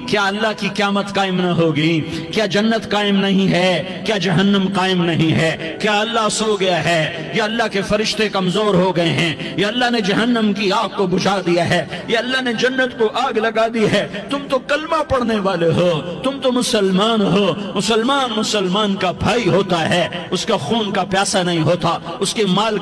کیا اللہ کی قیامت قائم نہ ہوگی؟ کیا جنت قائم نہیں ہے؟ کیا جہنم قائم نہیں ہے؟ کیا اللہ سو گیا ہے؟ یا اللہ کے فرشتے کمزور ہو گئے ہیں؟ یا اللہ نے جہنم کی آگ کو بجھا دیا ہے؟ یا اللہ نے جنت کو آگ لگا دی ہے؟ تم تو کلمہ پڑھنے والے ہو، تم تو مسلمان ہو۔ مسلمان مسلمان کا بھائی ہوتا ہے، اس کا خون کا پیاسا نہیں ہوتا، اس کے مال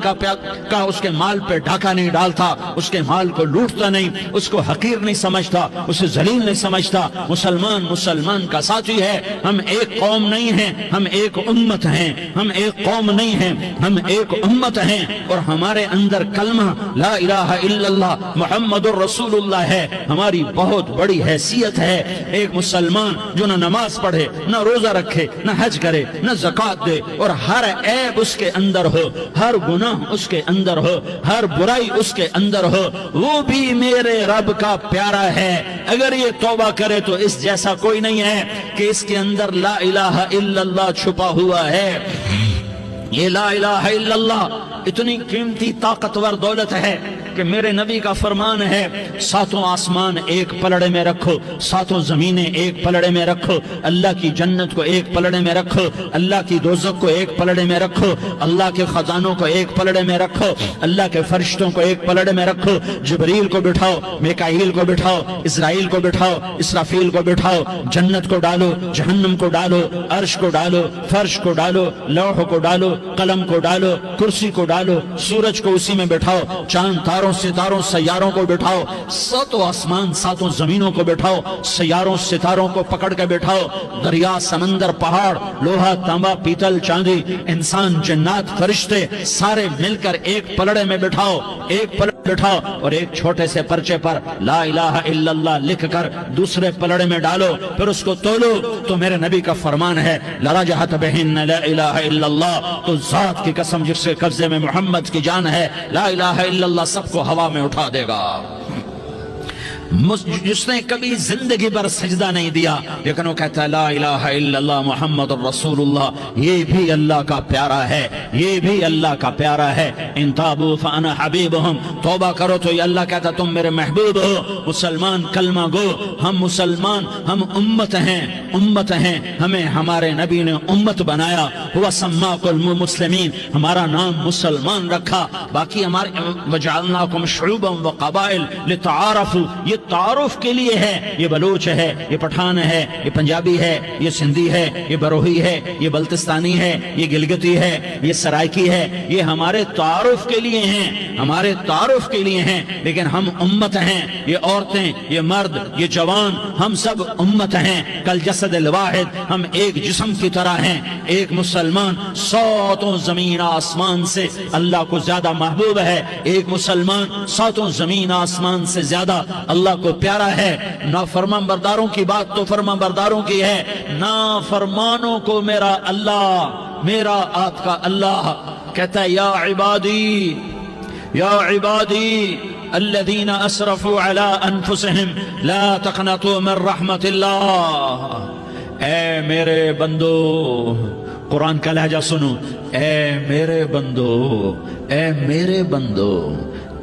اس کے مال پہ ڈھاکہ نہیں ڈالتا، اس کے مال کو لوٹتا نہیں، اس کو حقیر نہیں سمجھتا، اسے ذلیل نہیں سمجھتا۔ مسلمان مسلمان کا ساتھی ہے۔ ہم ایک قوم نہیں ہیں، ہم ایک امت ہیں۔ ہم ایک قوم نہیں ہیں، ہم ایک امت ہیں، اور ہمارے اندر کلمہ لا الہ الا اللہ محمد الرسول اللہ ہے۔ ہماری بہت بڑی حیثیت ہے۔ ایک مسلمان جو نہ نماز پڑھے، نہ روزہ رکھے، نہ حج کرے، نہ زکوٰۃ دے، اور ہر عیب اس کے اندر ہو، ہر گناہ اس کے اندر ہو، ہر برائی اس کے اندر ہو، وہ بھی میرے رب کا پیارا ہے۔ اگر یہ توبہ کرے تو اس جیسا کوئی نہیں ہے کہ اس کے اندر لا الہ الا اللہ چھپا ہوا ہے۔ یہ لا الہ الا اللہ اتنی قیمتی طاقتور دولت ہے کہ میرے نبی کا فرمان ہے، ساتوں آسمان ایک پلڑے میں رکھو، ساتوں زمینیں ایک پلڑے میں رکھو، اللہ کی جنت کو ایک پلڑے میں رکھو، اللہ کی دوزخ کو ایک پلڑے میں رکھو، اللہ کے خزانوں کو ایک پلڑے میں رکھو، اللہ کے فرشتوں کو ایک پلڑے میں رکھو، جبریل کو بٹھاؤ، میکائیل کو بٹھاؤ، اسرائیل کو بٹھاؤ، اسرافیل کو بٹھاؤ، جنت کو ڈالو، جہنم کو ڈالو، عرش کو ڈالو، فرش کو ڈالو، لوح کو ڈالو، قلم کو ڈالو، کرسی کو ڈالو، سورج کو اسی میں بٹھاؤ، چاند تاروں ستاروں سیاروں کو بٹھاؤ، ساتوں آسمان ساتوں زمینوں کو بٹھاؤ، سیاروں ستاروں کو پکڑ کے بٹھاؤ، دریا سمندر پہاڑ لوہا تانبا پیتل چاندی انسان جنات فرشتے سارے مل کر ایک پلڑے میں بٹھاؤ، ایک پلڑے بٹھاؤ، اور ایک چھوٹے سے پرچے پر لا الہ الا اللہ لکھ کر دوسرے پلڑے میں ڈالو، پھر اس کو تولو تو میرے نبی کا فرمان ہے لرجحت بہن لا الہ الا اللہ، تو ذات کی قسم جس کے قبضے میں محمد کی جان ہے، لا الہ الا اللہ سب کو ہوا میں اٹھا دے گا۔ جس نے کبھی زندگی پر سجدہ نہیں دیا لیکن وہ کہتا ہے لا الہ الا اللہ محمد الرسول اللہ، یہ بھی اللہ کا پیارا ہے، یہ بھی اللہ کا پیارا ہے۔ ان تابوا فانا حبیبہم، توبہ کرو تو یہ اللہ کہتا تم میرے محبوب ہو۔ مسلمان کلمہ گو، ہم مسلمان، ہم امت ہیں، امت ہیں، ہمیں ہمارے نبی نے امت بنایا، ہوا سماکم المسلمین، ہمارا نام مسلمان رکھا، باقی ہمارے وجعلناکم شعوبا وقبائل لتعارفوا، یہ تعارف کے لیے ہے، یہ بلوچ ہے، یہ پٹھان ہے، یہ پنجابی ہے، یہ سندھی ہے، یہ بروہی ہے، یہ بلتستانی ہے، یہ گلگتی ہے، یہ سرائکی ہے، یہ ہمارے تعارف کے لیے ہیں، ہمارے تعارف کے لیے ہیں، لیکن ہم امت ہیں، یہ عورتیں، یہ مرد، یہ جوان، ہم سب امت ہیں، کل جسد الواحد، ہم ایک جسم کی طرح ہیں۔ ایک مسلمان ساتوں زمین آسمان سے اللہ کو زیادہ محبوب ہے، ایک مسلمان ساتوں زمین آسمان سے زیادہ اللہ کو پیارا ہے۔ نافرمان برداروں کی بات تو فرمان برداروں کی ہے، نافرمانوں کو میرا اللہ، میرا آپ کا اللہ کہتا ہے یا عبادی، یا عبادی الذین اسرفوا علی انفسہم لا تقنطوا من رحمت اللہ، اے میرے بندو، قرآن کا لہجہ سنو، اے میرے بندو، اے میرے بندو،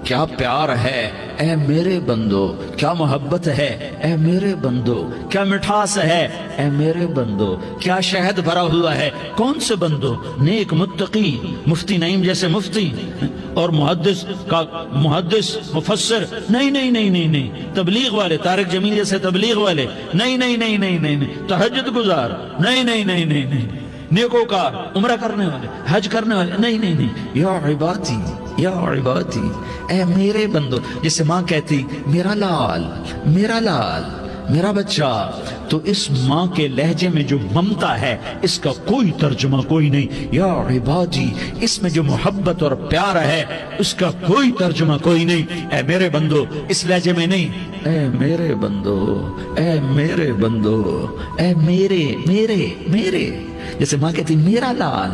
کیا پیار ہے، اے میرے بندو، کیا محبت ہے، اے میرے بندو، کیا مٹھاس ہے، اے میرے بندو، کیا شہد بھرا ہوا ہے۔ کون سے بندو؟ نیک متقی، مفتی نعیم جیسے مفتی اور محدث مفسر، نہیں نہیں نہیں نہیں نہیں، تبلیغ والے طارق جمیل جیسے تبلیغ والے، نہیں نہیں نہیں نہیں نہیں، تہجد گزار، نہیں نہیں نہیں نہیں نہیں، نیکوکار، عمرہ کرنے والے، حج کرنے والے، نہیں نہیں نہیں، یا عبادی، یا عبادی، اے میرے بندو، جسے ماں کہتی میرا لال، میرا لال، میرا بچہ، تو اس ماں کے لہجے میں جو ممتا ہے اس کا کوئی ترجمہ کوئی نہیں۔ یا عبادی، اس میں جو محبت اور پیار ہے اس کا کوئی ترجمہ کوئی نہیں۔ اے میرے بندو، اس لہجے میں نہیں، اے میرے بندو، اے میرے بندو، اے میرے میرے میرے، جیسے ماں کہتی میرا لال،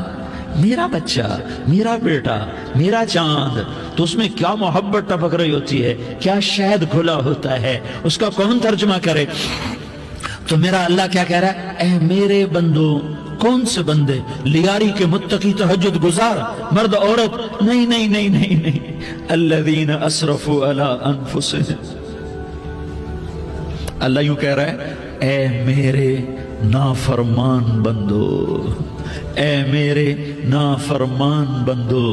میرا بچہ، میرا بیٹا، میرا چاند، تو اس میں کیا محبت ٹپک رہی ہوتی ہے، کیا شہد گھلا ہوتا ہے، اس کا کون ترجمہ کرے؟ تو میرا اللہ کیا کہہ رہا ہے؟ اے میرے بندو، کون سے بندے؟ لیاری کے متقی، تہجد گزار، مرد عورت، نہیں نہیں نہیں نہیں نہیں، الذین اسرفوا علی انفسہم، اللہ یوں کہہ رہا ہے اے میرے نافرمان بندو، اے میرے نافرمان بندو،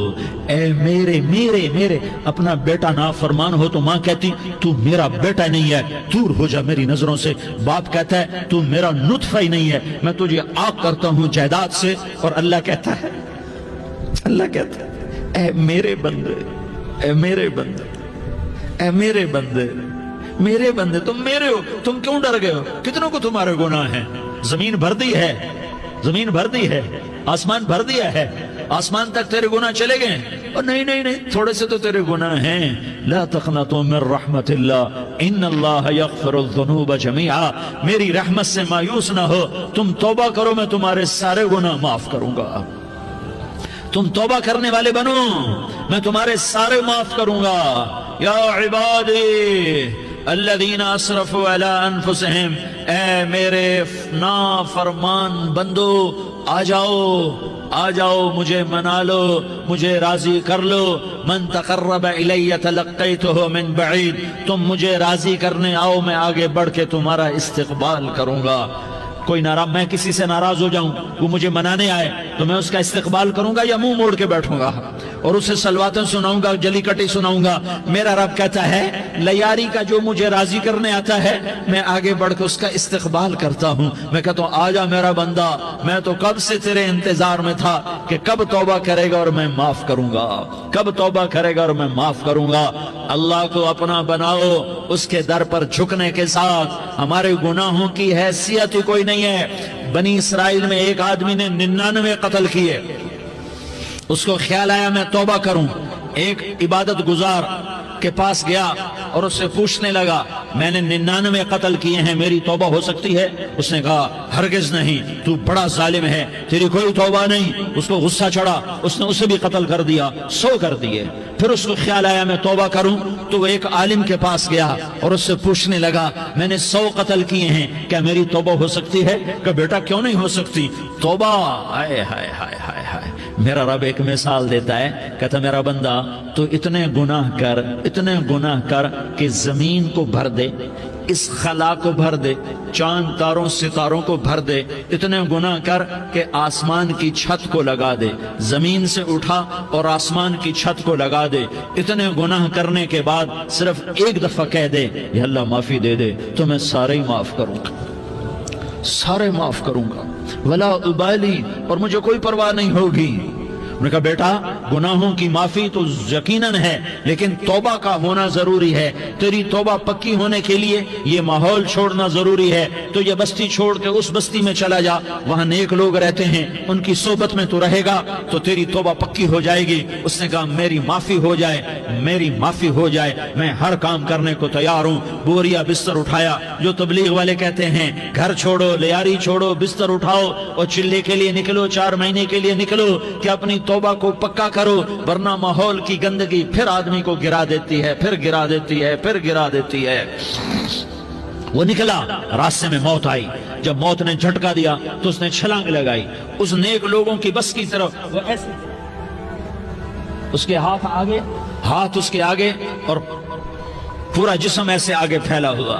اے میرے میرے میرے اپنا بیٹا نافرمان ہو تو ماں کہتی تو میرا بیٹا نہیں ہے، دور ہو جا میری نظروں سے۔ باپ کہتا ہے تو میرا نطفہ ہی نہیں ہے، میں تجھے آگ کرتا ہوں جائیداد سے۔ اور اللہ کہتا ہے اے میرے بندے، اے میرے بندے، اے میرے بندے، میرے بندے تم میرے ہو، تم کیوں ڈر گئے ہو؟ کتنوں کو تمہارے گناہ ہیں؟ زمین بھر دی ہے، زمین بھر دی ہے، آسمان بھر دیا ہے، آسمان تک تیرے گناہ چلے گئے۔ اور نہیں تھوڑے سے تو تیرے گناہ ہیں۔ لا تقنطوا من رحمت اللہ ان اللہ یغفر الذنوب جميعا، میری رحمت سے مایوس نہ ہو، تم توبہ کرو میں تمہارے سارے گناہ معاف کروں گا۔ تم توبہ کرنے والے بنو، میں تمہارے سارے معاف کروں گا۔ یا عبادی الذین اسرفوا علی انفسہم، اے میرے نافرمان بندو آ جاؤ مجھے منا لو، مجھے راضی کر لو۔ من تقرب الی تلقیتہ من بعید، تم مجھے راضی کرنے آؤ، میں آگے بڑھ کے تمہارا استقبال کروں گا۔ کوئی ناراض، میں کسی سے ناراض ہو جاؤں، وہ مجھے منانے آئے تو میں اس کا استقبال کروں گا یا منہ موڑ کے بیٹھوں گا اور اسے سلواتیں سناؤں گا، جلی کٹی سناؤں گا؟ میرا رب کہتا ہے لیاری کا جو مجھے راضی کرنے آتا ہے میں آگے بڑھ کے اس کا استقبال کرتا ہوں۔ میں کہتا ہوں آجا میرا بندہ، میں تو کب سے تیرے انتظار میں تھا کہ کب توبہ کرے گا اور میں معاف کروں گا، کب توبہ کرے گا اور میں معاف کروں گا۔ اللہ کو اپنا بناؤ، اس کے در پر جھکنے کے ساتھ ہمارے گناہوں کی حیثیت ہی کوئی نہیں ہے۔ بنی اسرائیل میں ایک آدمی نے 99 قتل کیے، اس کو خیال آیا میں توبہ کروں، ایک عبادت گزار کے پاس گیا اور اس سے پوچھنے لگا میں نے 99 قتل کیے ہیں، میری توبہ ہو سکتی ہے؟ اس نے کہا ہرگز نہیں، تو بڑا ظالم ہے، تیری کوئی توبہ نہیں۔ اس کو غصہ چڑھا، اس نے اسے بھی قتل کر دیا، 100 کر دیے۔ پھر اس کو خیال آیا میں توبہ کروں تو وہ ایک عالم کے پاس گیا اور اس سے پوچھنے لگا میں نے 100 قتل کیے ہیں، کیا میری توبہ ہو سکتی ہے؟ کہ بیٹا کیوں نہیں ہو سکتی توبہ؟ ہائے ہائے ہائے ہائے ہائے، میرا رب ایک مثال دیتا ہے، کہتا میرا بندہ تو اتنے گناہ کر کہ زمین کو بھر دے، اس خلا کو بھر دے، چاند تاروں ستاروں کو بھر دے، اتنے گناہ کر کہ آسمان کی چھت کو لگا دے، زمین سے اٹھا اور آسمان کی چھت کو لگا دے۔ اتنے گناہ کرنے کے بعد صرف ایک دفعہ کہہ دے یا اللہ معافی دے دے تو میں سارے ہی معاف کروں گا، سارے معاف کروں گا، ولا ابالی، اور مجھے کوئی پرواہ نہیں ہوگی۔ انہوں نے کہا بیٹا گناہوں کی معافی تو یقیناً ہے لیکن توبہ کا ہونا ضروری ہے، تیری توبہ پکی ہونے کے لیے یہ ماحول چھوڑنا ضروری ہے۔ تو یہ بستی چھوڑ کے اس بستی میں چلا جا، وہاں نیک لوگ رہتے ہیں، ان کی صحبت میں تو رہے گا تو تیری توبہ پکی ہو جائے گی۔ اس نے کہا میری معافی ہو جائے، میری معافی ہو جائے، میں ہر کام کرنے کو تیار ہوں۔ بوریا بستر اٹھایا، جو تبلیغ والے کہتے ہیں گھر چھوڑو، لیاری چھوڑو، بستر اٹھاؤ اور چلے کے لیے نکلو، 4 مہینے کے لیے نکلو کہ اپنی توبہ کو پکا کرو، ورنہ ماحول کی گندگی پھر آدمی کو گرا دیتی ہے، پھر گرا دیتی ہے، پھر گرا دیتی ہے۔ وہ نکلا، راستے میں موت آئی، جب موت نے جھٹکا دیا تو اس نے چھلانگ لگائی اس نیک لوگوں کی بس کی طرف، وہ ایسے اس کے ہاتھ آگے، ہاتھ اس کے آگے اور پورا جسم ایسے آگے پھیلا ہوا۔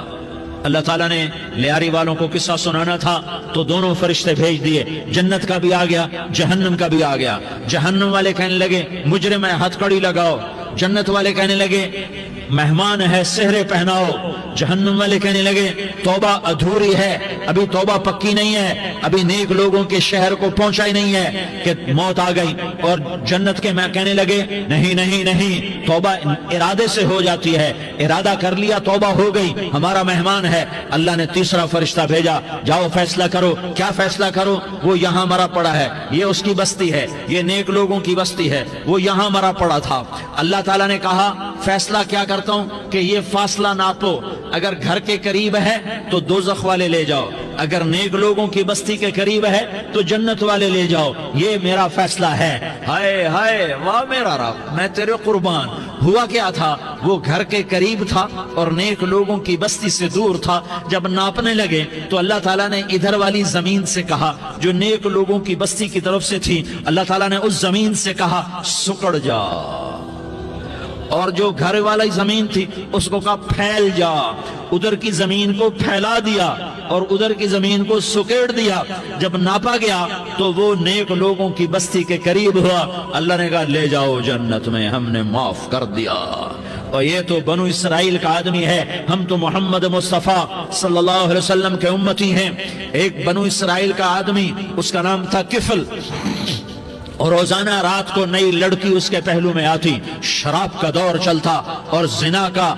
اللہ تعالیٰ نے لیاری والوں کو قصہ سنانا تھا تو دونوں فرشتے بھیج دیے، جنت کا بھی آ گیا، جہنم کا بھی آ گیا۔ جہنم والے کہنے لگے مجرم ہے ہتھ کڑی لگاؤ، جنت والے کہنے لگے مہمان ہے سہرے پہناؤ۔ جہنم والے کہنے لگے توبہ ادھوری ہے، ابھی توبہ پکی نہیں ہے، ابھی نیک لوگوں کے شہر کو پہنچا ہی نہیں ہے کہ موت آ گئی۔ اور جنت کے میں کہنے لگے نہیں نہیں نہیں، توبہ ارادے سے ہو جاتی ہے، ارادہ کر لیا توبہ ہو گئی، ہمارا مہمان ہے۔ اللہ نے تیسرا فرشتہ بھیجا، جاؤ فیصلہ کرو۔ کیا فیصلہ کرو؟ وہ یہاں مرا پڑا ہے، یہ اس کی بستی ہے، یہ نیک لوگوں کی بستی ہے، وہ یہاں مرا پڑا تھا۔ اللہ تعالیٰ نے کہا فیصلہ کیا کرتا ہوں کہ یہ فاصلہ ناپو، اگر گھر کے قریب ہے تو دوزخ والے لے جاؤ، اگر نیک لوگوں کی بستی کے قریب ہے تو جنت والے لے جاؤ، یہ میرا فیصلہ ہے۔ ہائے ہائے واہ میرا رب، میں تیرے قربان۔ ہوا کیا تھا؟ وہ گھر کے قریب تھا اور نیک لوگوں کی بستی سے دور تھا۔ جب ناپنے لگے تو اللہ تعالیٰ نے ادھر والی زمین سے کہا جو نیک لوگوں کی بستی کی طرف سے تھی، اللہ تعالیٰ نے اس زمین سے کہا سکڑ جا، اور جو گھر والی زمین تھی اس کو کہا پھیل جا، ادھر کی زمین کو پھیلا دیا اور ادھر کی زمین کو سکیڑ دیا۔ جب ناپا گیا تو وہ نیک لوگوں کی بستی کے قریب ہوا، اللہ نے کہا لے جاؤ جنت میں، ہم نے معاف کر دیا۔ اور یہ تو بنو اسرائیل کا آدمی ہے، ہم تو محمد مصطفیٰ صلی اللہ علیہ وسلم کے امتی ہیں۔ ایک بنو اسرائیل کا آدمی، اس کا نام تھا کفل، اور روزانہ رات کو نئی لڑکی اس کے پہلو میں آتی، شراب کا دور چلتا اور زنا کا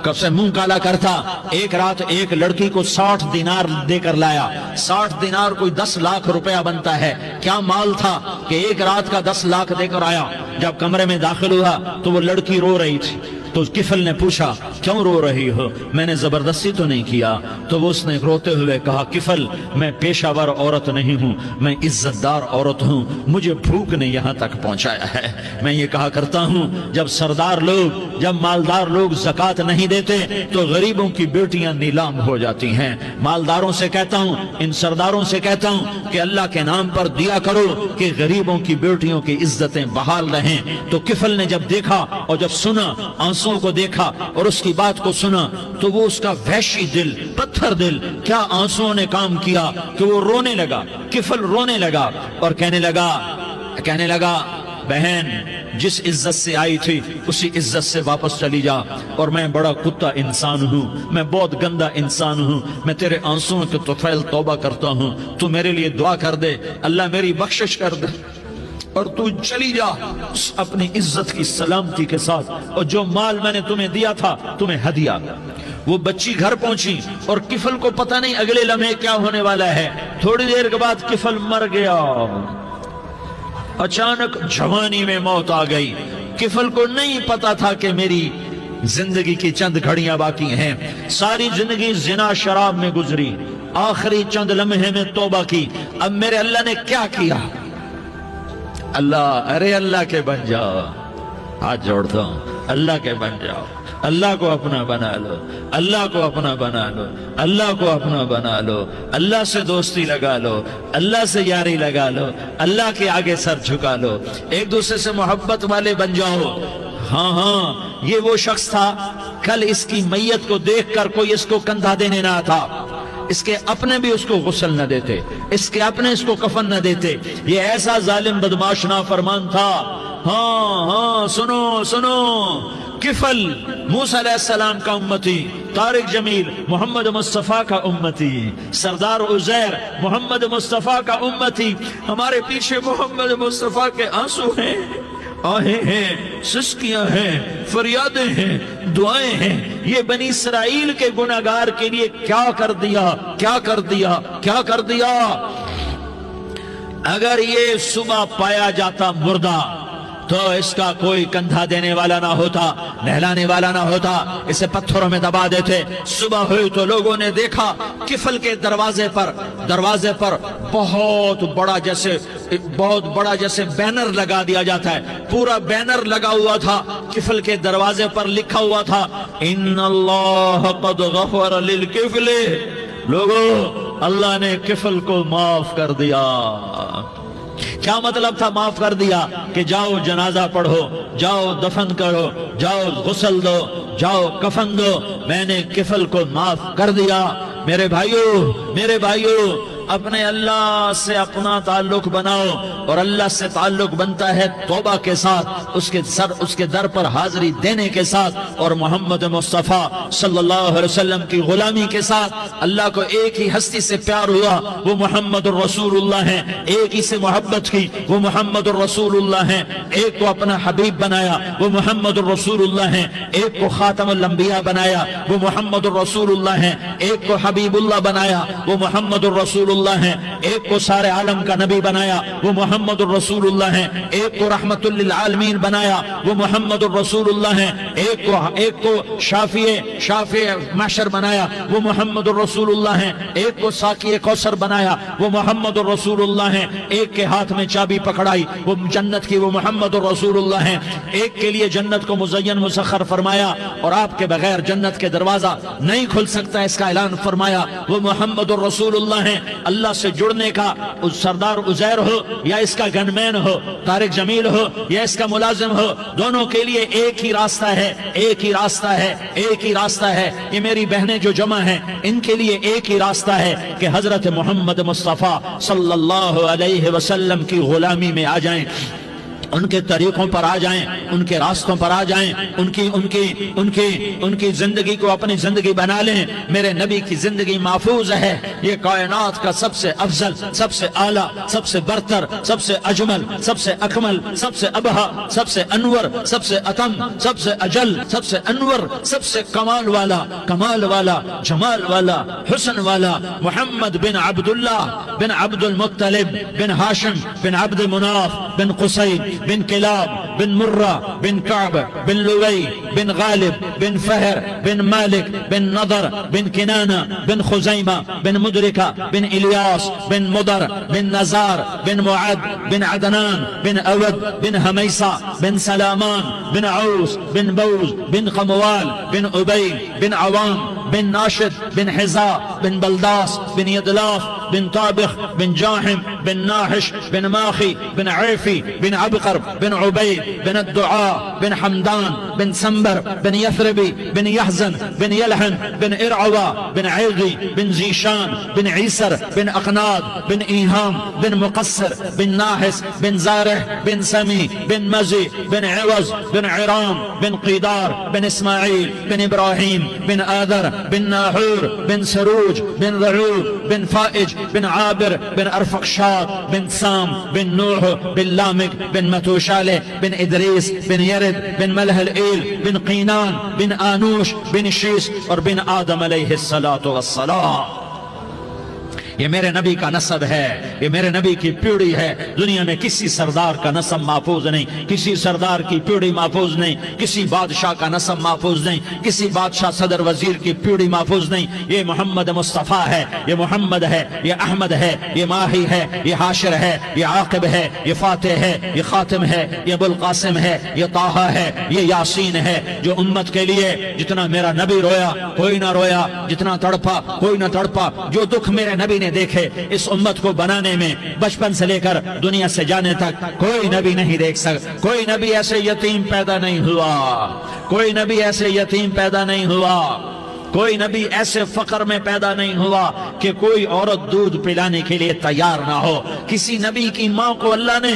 کب سے منہ کالا کرتا۔ ایک رات ایک لڑکی کو 60 دینار دے کر لایا۔ 60 دینار کوئی 10 لاکھ روپیہ بنتا ہے۔ کیا مال تھا کہ ایک رات کا 10 لاکھ دے کر آیا۔ جب کمرے میں داخل ہوا تو وہ لڑکی رو رہی تھی، تو کفل نے پوچھا کیوں رو رہی ہو، میں نے زبردستی تو نہیں کیا؟ تو وہ اس نے روتے ہوئے کہا کفل میں پیشہ ور عورت نہیں ہوں، میں عزت دار عورت ہوں، مجھے بھوک نے یہاں تک پہنچایا ہے۔ میں یہ کہا کرتا ہوں جب سردار لوگ، جب مالدار لوگ زکوٰۃ نہیں دیتے تو غریبوں کی بیٹیاں نیلام ہو جاتی ہیں۔ مالداروں سے کہتا ہوں، ان سرداروں سے کہتا ہوں کہ اللہ کے نام پر دیا کرو کہ غریبوں کی بیٹیوں کی عزتیں بحال رہیں۔ تو کفل نے جب دیکھا اور جب سنا، آنسوں کو دیکھا اور اس کی بات کو سنا، تو وہ اس کا وحشی دل، پتھر دل، کیا آنسوں نے کام کیا کہ وہ رونے لگا۔ کفل رونے لگا اور کہنے لگا بہن جس عزت سے آئی تھی اسی عزت سے واپس چلی جا، اور میں بڑا کتا انسان ہوں، میں بہت گندا انسان ہوں، میں تیرے آنسوں کے طفیل توبہ کرتا ہوں، تو میرے لیے دعا کر دے، اللہ میری بخشش کر دے، اور تو چلی جا اپنی عزت کی سلامتی کے ساتھ، اور جو مال میں نے تمہیں دیا تھا تمہیں ہدیہ۔ وہ بچی گھر پہنچی اور کفل کو پتہ نہیں اگلے لمحے کیا ہونے والا ہے۔ تھوڑی دیر کے بعد کفل مر گیا، اچانک جوانی میں موت آ گئی۔ کفل کو نہیں پتا تھا کہ میری زندگی کی چند گھڑیاں باقی ہیں۔ ساری زندگی زنا شراب میں گزری، آخری چند لمحے میں توبہ کی۔ اب میرے اللہ نے کیا کیا؟ اللہ کے بن جاؤ، ہاتھ جوڑتا ہوں، اللہ کے بن جاؤ، اللہ کو اپنا بنا لو، اللہ کو اپنا بنا لو، اللہ کو اپنا بنا لو، اللہ سے دوستی لگا لو، اللہ سے یاری لگا لو، اللہ کے آگے سر جھکا لو، ایک دوسرے سے محبت والے بن جاؤ۔ ہاں یہ وہ شخص تھا، کل اس کی میت کو دیکھ کر کوئی اس کو کندھا دینے نہ آتا، اس کے اپنے بھی اس کو غسل نہ دیتے، اس کے اپنے اس کو کفن نہ دیتے۔ یہ ایسا ظالم بدماش نافرمان تھا۔ ہاں سنو، کفل موسیٰ علیہ السلام کا امتی، طارق جمیل محمد مصطفیٰ کا امتی، سردار عزیر محمد مصطفیٰ کا امتی۔ ہمارے پیچھے محمد مصطفیٰ کے آنسو ہیں، آہیں ہیں، سسکیاں ہیں، فریادیں ہیں، دعائیں ہیں۔ یہ بنی اسرائیل کے گناہگار کے لیے کیا کر دیا۔ اگر یہ صبح پایا جاتا مردہ تو اس کا کوئی کندھا دینے والا نہ ہوتا، نہلانے والا نہ ہوتا، اسے پتھروں میں دبا دیتے۔ صبح ہوئی تو لوگوں نے دیکھا کفل کے دروازے پر بہت بڑا جیسے بینر لگا دیا جاتا ہے، پورا بینر لگا ہوا تھا، کفل کے دروازے پر لکھا ہوا تھا ان اللہ قد غفر للکفل، لوگوں اللہ نے کفل کو معاف کر دیا۔ کیا مطلب تھا معاف کر دیا؟ کہ جاؤ جنازہ پڑھو، جاؤ دفن کرو، جاؤ غسل دو، جاؤ کفن دو، میں نے کفل کو معاف کر دیا۔ میرے بھائیو اپنے اللہ سے اپنا تعلق بناؤ، اور اللہ سے تعلق بنتا ہے توبہ کے ساتھ، اس کے در پر حاضری دینے کے ساتھ، اور محمد مصطفیٰ صلی اللہ علیہ وسلم کی غلامی کے ساتھ۔ اللہ کو ایک ہی ہستی سے پیار ہوا، وہ محمد الرسول اللہ ہیں، ایک ہی سے محبت کی، وہ محمد الرسول اللہ ہیں، ایک کو اپنا حبیب بنایا، وہ محمد الرسول اللہ ہیں، ایک کو خاتم الانبیاء بنایا، وہ محمد الرسول اللہ ہیں، ایک کو حبیب اللہ بنایا، وہ محمد الرسول اللہ ہیں، ایک کو سارے عالم کا نبی بنایا، وہ محمد الرسول اللہ ہیں، ایک کو رحمت للعالمین بنایا، وہ محمد الرسول اللہ ہیں، ایک کو شافع محشر بنایا، وہ محمد الرسول اللہ ہیں، ایک کو ساقی کوثر بنایا، وہ محمد الرسول اللہ ہیں، ایک کے ہاتھ میں چابی پکڑائی وہ جنت کی، وہ محمد الرسول اللہ ہیں، ایک کے لیے جنت کو مزین مسخر فرمایا اور آپ کے بغیر جنت کے دروازہ نہیں کھل سکتا اس کا اعلان فرمایا، وہ محمد الرسول اللہ ہیں، اللہ سے جڑنے کا، سردار عزیر ہو یا اس کا گنمین ہو، طارق جمیل ہو یا اس کا ملازم ہو، دونوں کے لیے ایک ہی راستہ ہے، ایک ہی راستہ ہے، ایک ہی راستہ ہے۔ یہ میری بہنیں جو جمع ہیں ان کے لیے ایک ہی راستہ ہے کہ حضرت محمد مصطفیٰ صلی اللہ علیہ وسلم کی غلامی میں آ جائیں، ان کے طریقوں پر آ جائیں، ان کے راستوں پر آ جائیں، ان کی زندگی کو اپنی زندگی بنا لیں۔ میرے نبی کی زندگی محفوظ ہے۔ یہ کائنات کا سب سے افضل، سب سے اعلیٰ، سب سے برتر، سب سے اجمل، سب سے اکمل، سب سے ابہا، سب سے انور، سب سے اتم، سب سے اجل، سب سے انور، سب سے کمال والا، کمال والا، جمال والا، حسن والا محمد بن عبداللہ بن عبد المطلب بن ہاشم بن عبد مناف بن قصی بن کلاب بن مرہ بن کعب بن لوی بن غالب بن فہر بن مالک بن نضر بن کنانہ بن خزیمہ بن مدرکہ بن الیاس بن مدر بن نزار بن معد بن عدنان بن اود بن حمیسہ بن سلامان بن عوس بن بوز بن قموال بن عبید بن عوام بن ناشد بن حزاء بن بلداس بن يدلاف بن طابخ بن جاحم بن ناحش بن ماخي بن عيفي بن عبقر بن عبيد بن الدعاء بن حمدان بن سنبر بن يثربي بن يحزن بن يلحن بن إرعوى بن عيغي بن زيشان بن عيسر بن أقناد بن إيهام بن مقصر بن ناحس بن زارح بن سمي بن مزي بن عوز بن عرام بن قيدار بن إسماعيل بن إبراهيم بن آذر بن ناحور بن سروج بن رعوب بن فائج بن عابر بن أرفقشاد بن سام بن نوح بن لامك بن متوشالة بن إدريس بن يرد بن ملح الإيل بن قينان بن آنوش بن شيس اور بن آدم علیہ الصلاة والسلام۔ یہ میرے نبی کا نسب ہے، یہ میرے نبی کی پیڑھی ہے۔ دنیا میں کسی سردار کا نسب محفوظ نہیں، کسی سردار کی پیڑھی محفوظ نہیں، کسی بادشاہ کا نسب محفوظ نہیں، کسی بادشاہ صدر وزیر کی پیڑھی محفوظ نہیں۔ یہ محمد مصطفیٰ ہے، یہ محمد ہے، یہ احمد ہے، یہ ماہی ہے، یہ حاشر ہے، یہ عاقب ہے، یہ فاتح ہے، یہ خاتم ہے، یہ ابو القاسم ہے، یہ طٰہٰ ہے، یہ یاسین ہے۔ جو امت کے لیے جتنا میرا نبی رویا کوئی نہ رویا، جتنا تڑپا کوئی نہ تڑپا، جو دکھ میرے نبی نے دیکھے اس امت کو بنانے میں، بچپن سے لے کر دنیا سے جانے تک کوئی نبی نہیں دیکھ سکتا۔ کوئی نبی ایسے یتیم پیدا نہیں ہوا، کوئی نبی ایسے یتیم پیدا نہیں ہوا، کوئی نبی ایسے فقر میں پیدا نہیں ہوا کہ کوئی عورت دودھ پلانے کے لیے تیار نہ ہو۔ کسی نبی کی ماں کو اللہ نے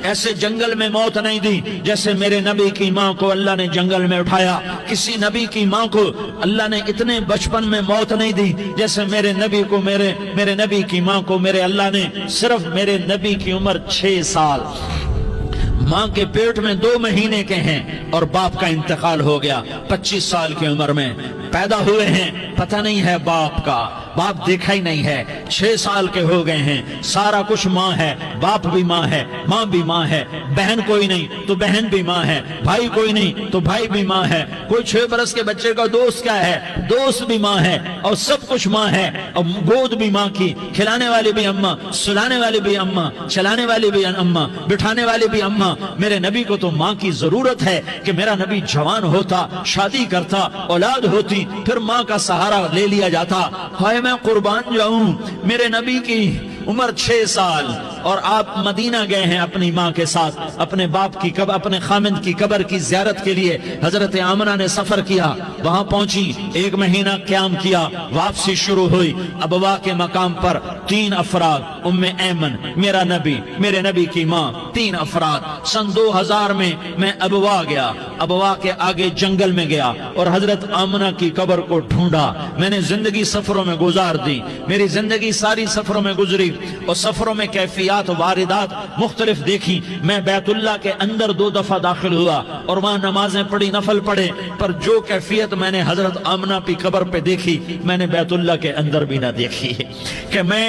ایسے جنگل میں موت نہیں دی جیسے میرے نبی کی ماں کو اللہ نے جنگل میں اٹھایا۔ کسی نبی کی ماں کو اللہ نے اتنے بچپن میں موت نہیں دی جیسے میرے نبی کو، میرے نبی کی ماں کو میرے اللہ نے صرف میرے نبی کی عمر 6 سال، ماں کے پیٹ میں 2 مہینے کے ہیں اور باپ کا انتقال ہو گیا 25 سال کی عمر میں پیدا ہوئے ہیں، پتہ نہیں ہے باپ کا، باپ دیکھا ہی نہیں ہے، 6 سال کے ہو گئے ہیں، سارا کچھ ماں ہے، باپ بھی ماں ہے، ماں بھی ماں ہے، بہن کوئی نہیں تو بہن بھی ماں ہے، بھائی کوئی نہیں تو بھائی بھی ماں ہے، کوئی 6 برس کے بچے کا دوست کیا ہے، دوست بھی ماں ہے، اور سب کچھ ماں ہے، اور گود بھی ماں کی، کھلانے والی بھی اماں، سلانے والی بھی اماں، چلانے والی بھی اماں، بٹھانے والی بھی اماں۔ میرے نبی کو تو ماں کی ضرورت ہے کہ میرا نبی جوان ہوتا، شادی کرتا، اولاد ہوتی، پھر ماں کا سہارا لے لیا جاتا۔ ہائے میں قربان جاؤں، میرے نبی کی عمر 6 سال اور آپ مدینہ گئے ہیں اپنی ماں کے ساتھ، اپنے باپ کی قبر، اپنے خامند کی قبر کی زیارت کے لیے حضرت آمنہ نے سفر کیا، وہاں پہنچی، 1 مہینہ قیام کیا، واپسی شروع ہوئی۔ ابوا کے مقام پر 3 افراد، ام ایمن، میرا نبی، میرے نبی کی ماں، 3 افراد۔ سن 2000 میں ابوا گیا، ابوا کے آگے جنگل میں گیا اور حضرت آمنہ کی قبر کو ڈھونڈا۔ میں نے زندگی سفروں میں گزار دی، میری زندگی ساری سفروں میں گزری اور سفروں میں کیفیات واردات مختلف دیکھی۔ میں بیت اللہ کے اندر 2 دفعہ داخل ہوا اور وہاں نمازیں پڑھی، نفل پڑھے، پر جو کیفیت میں نے حضرت آمنہ کی قبر پہ دیکھی میں نے بیت اللہ کے اندر بھی نہ دیکھی۔ کہ میں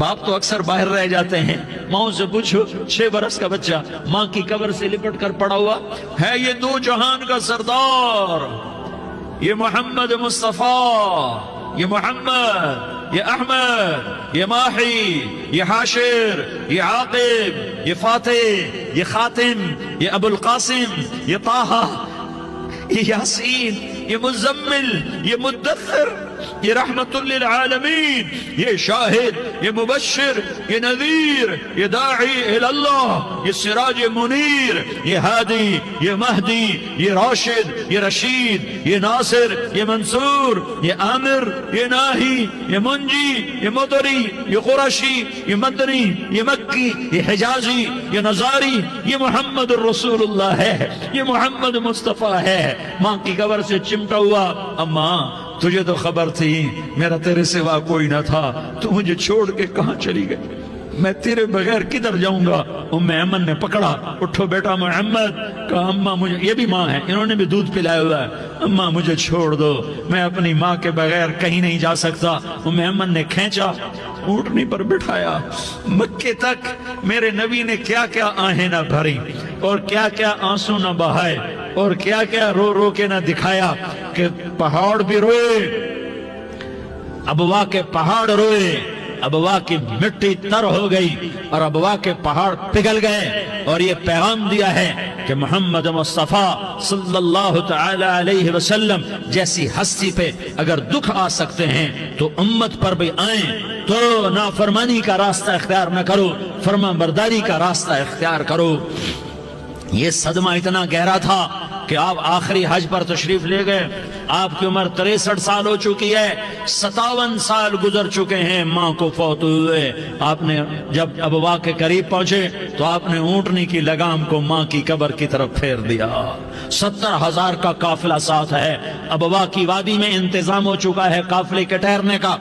باپ تو اکثر باہر رہ جاتے ہیں، ماں سے پوچھو 6 برس کا بچہ ماں کی قبر سے لپٹ کر پڑا ہوا ہے، یہ 2 جہان کا سردار، یہ محمد مصطفیٰ، یہ محمد، یہ احمد، یہ ماہی، یہ حاشر، یہ عاقب، یہ فاتح، یہ خاتم، یہ ابو القاسم، یہ طہ، یہ یاسین، یہ مزمل، یہ مدثر، یہ رحمت للعالمین، یہ شاہد، یہ مبشر، یہ نذیر، یہ داعی اللہ، یہ سراج منیر، یہ ہادی، یہ مہدی، یہ راشد، یہ رشید، یہ ناصر، یہ منصور، یہ عامر، یہ ناہی، یہ منجی، یہ مدری، یہ قرشی، یہ مدنی، یہ مکی، یہ حجازی، یہ نظاری، یہ محمد الرسول اللہ ہے، یہ محمد مصطفیٰ ہے۔ ماں کی قبر سے چمٹا ہوا، اماں تجھے تو خبر تھی میرا تیرے سوا کوئی نہ تھا، تو مجھے چھوڑ کے کہاں چلی گئی، میں تیرے بغیر کدھر جاؤں گا؟ ام ایمن نے پکڑا، اٹھو بیٹا محمد، کہا اماں مجھے، یہ بھی ماں ہے، انہوں نے بھی دودھ پلایا ہوا ہے، اماں مجھے چھوڑ دو، میں اپنی ماں کے بغیر کہیں نہیں جا سکتا۔ ام ایمن نے کھینچا، اونٹنی پر بٹھایا، مکے تک میرے نبی نے کیا کیا آہیں نہ بھری اور کیا کیا آنسو نہ بہائے اور کیا کیا رو رو کے نہ دکھایا کہ پہاڑ بھی روئے، ابوا کے پہاڑ روئے، ابوا کی مٹی تر ہو گئی اور ابوا کے پہاڑ پگھل گئے، اور یہ پیغام دیا ہے کہ محمد مصطفیٰ صلی اللہ تعالی علیہ وسلم جیسی ہستی پہ اگر دکھ آ سکتے ہیں تو امت پر بھی آئیں، تو نافرمانی کا راستہ اختیار نہ کرو، فرما برداری کا راستہ اختیار کرو۔ یہ صدمہ اتنا گہرا تھا کہ آپ آخری حج پر تشریف لے گئے، آپ کی عمر 63 سال ہو چکی ہے، 57 سال گزر چکے ہیں ماں کو فوت ہوئے۔ آپ نے جب ابوا کے قریب پہنچے تو آپ نے اونٹنی کی لگام کو ماں کی قبر کی طرف پھیر دیا۔ 70,000 کا قافلہ ساتھ ہے، ابوا کی وادی میں انتظام ہو چکا ہے قافلے کے ٹھہرنے کا۔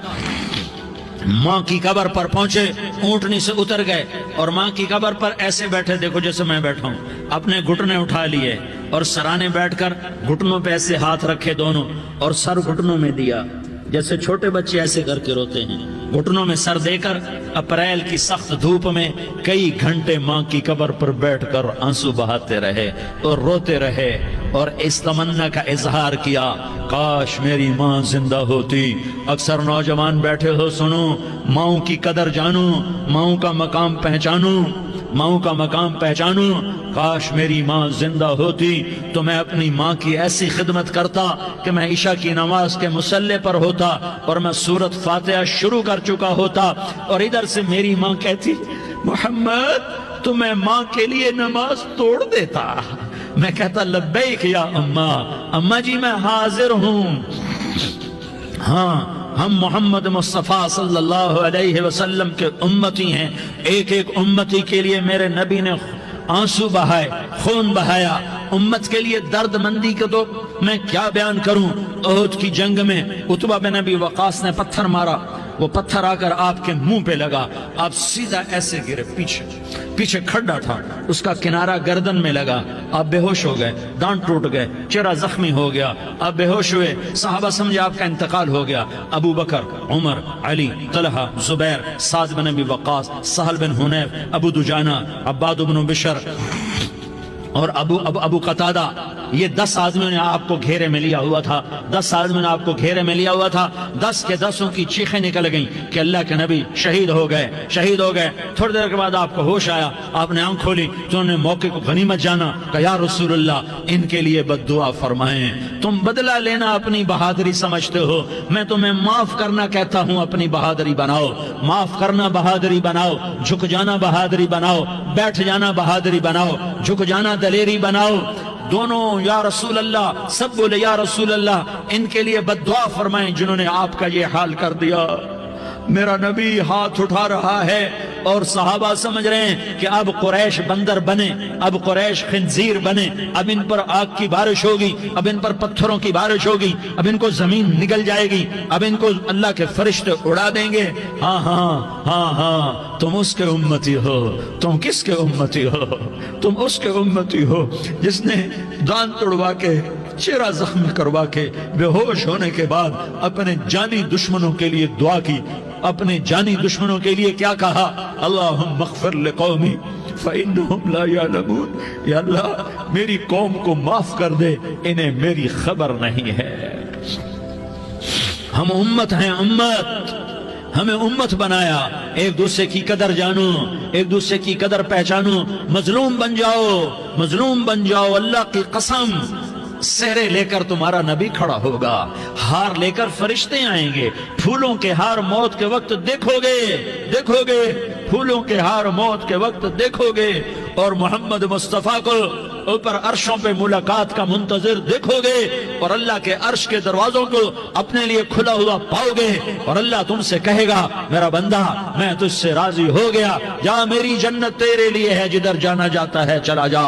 ماں کی قبر پر پہنچے، اونٹنی سے اتر گئے اور ماں کی قبر پر ایسے بیٹھے، دیکھو جیسے میں بیٹھا ہوں، اپنے گھٹنے اٹھا لیے اور سرانے بیٹھ کر گھٹنوں پہ ایسے ہاتھ رکھے دونوں اور سر گھٹنوں میں دیا، جیسے چھوٹے بچے ایسے کر کے روتے ہیں، گھٹنوں میں سر دے کر اپریل کی سخت دھوپ میں کئی گھنٹے ماں کی قبر پر بیٹھ کر آنسو بہاتے رہے اور روتے رہے اور اس تمنا کا اظہار کیا، کاش میری ماں زندہ ہوتی۔ اکثر نوجوان بیٹھے ہو، سنو، ماؤں کی قدر جانو، ماؤں کا مقام پہچانو، ماؤں کا مقام پہچانو۔ کاش میری ماں زندہ ہوتی تو میں اپنی ماں کی ایسی خدمت کرتا کہ میں عشاء کی نماز کے مصلی پر ہوتا اور میں سورۃ فاتحہ شروع کر چکا ہوتا، اور ادھر سے میری ماں کہتی محمد تو میں ماں کے لیے نماز توڑ دیتا، میں کہتا لبیک یا اماں، اماں جی میں حاضر ہوں۔ ہاں، ہم محمد مصطفیٰ صلی اللہ علیہ وسلم کے امتی ہیں، ایک ایک امتی کے لیے میرے نبی نے آنسو بہائے، خون بہایا، امت کے لیے درد مندی کو تو میں کیا بیان کروں۔ احد کی جنگ میں عتبہ بن ابی وقاص نے پتھر مارا، وہ پتھر آ کر آپ کے منہ پہ لگا، آپ سیدھا ایسے گرے، پیچھے کھڈا تھا، اس کا کنارہ گردن میں لگا، آپ بے ہوش ہو گئے، دانت ٹوٹ گئے، چہرہ زخمی ہو گیا، آپ بے ہوش ہوئے، صحابہ سمجھے آپ کا انتقال ہو گیا۔ ابو بکر، عمر، علی، طلحہ، زبیر، سعد بن ابی وقاص، سہل بن حنیف، ابو دجانہ، عباد بن بشر اور ابو قتادہ، یہ 10 آدمیوں نے آپ کو گھیرے میں لیا ہوا تھا، 10 آدمیوں نے آپ کو گھیرے میں لیا ہوا تھا، 10 کے 10 کی چیخیں نکل گئیں کہ اللہ کے نبی شہید ہو گئے، شہید ہو گئے۔ تھوڑی دیر کے بعد آپ کو ہوش آیا، آپ نے آنکھ کھولی تو انہوں نے موقع کو غنیمت جانا کہ یا رسول اللہ ان کے لیے بد دعا فرمائیں، تم بدلہ لینا اپنی بہادری سمجھتے ہو، میں تمہیں معاف کرنا کہتا ہوں، اپنی بہادری بناؤ، معاف کرنا بہادری بناؤ، جھک جانا بہادری بناؤ، بیٹھ جانا بہادری بناؤ، جھک جانا دلیری بناؤ۔ دونوں یا رسول اللہ، سب بولے یا رسول اللہ، ان کے لیے بد دعا فرمائیں جنہوں نے آپ کا یہ حال کر دیا۔ میرا نبی ہاتھ اٹھا رہا ہے اور صحابہ سمجھ رہے ہیں کہ اب قریش بندر بنے، اب قریش خنزیر بنے، اب ان پر آگ کی بارش ہوگی، اب ان پر پتھروں کی بارش ہوگی، اب ان کو زمین نگل جائے گی، اب ان کو اللہ کے فرشتے اڑا دیں گے۔ ہاں ہاں ہاں ہاں، تم اس کے امتی ہو، تم کس کے امتی ہو؟ تم اس کے امتی ہو جس نے دانت توڑوا کے، چہرہ زخمی کروا کے، بے ہوش ہونے کے بعد اپنے جانی دشمنوں کے لیے دعا کی، اپنے جانی دشمنوں کے لیے کیا کہا؟ اللہم اغفر لقومی فإنہم لا یعلمون، یا اللہ میری قوم کو معاف کر دے، انہیں میری خبر نہیں ہے۔ ہم امت ہیں، امت، ہمیں امت بنایا، ایک دوسرے کی قدر جانو، ایک دوسرے کی قدر پہچانو، مظلوم بن جاؤ، مظلوم بن جاؤ۔ اللہ کی قسم، سہرے لے کر تمہارا نبی کھڑا ہوگا، ہار لے کر فرشتے آئیں گے، پھولوں کے ہار موت کے وقت دیکھو گے، دیکھو گے، پھولوں کے ہار موت کے وقت دیکھو گے، اور محمد مصطفیٰ کو اوپر عرشوں پہ ملاقات کا منتظر دیکھو گے، اور اللہ کے عرش کے دروازوں کو اپنے لیے کھلا ہوا پاؤ گے، اور اللہ تم سے کہے گا میرا بندہ میں تجھ سے راضی ہو گیا، جا میری جنت تیرے لیے ہے، جدھر جانا جاتا ہے چلا جا۔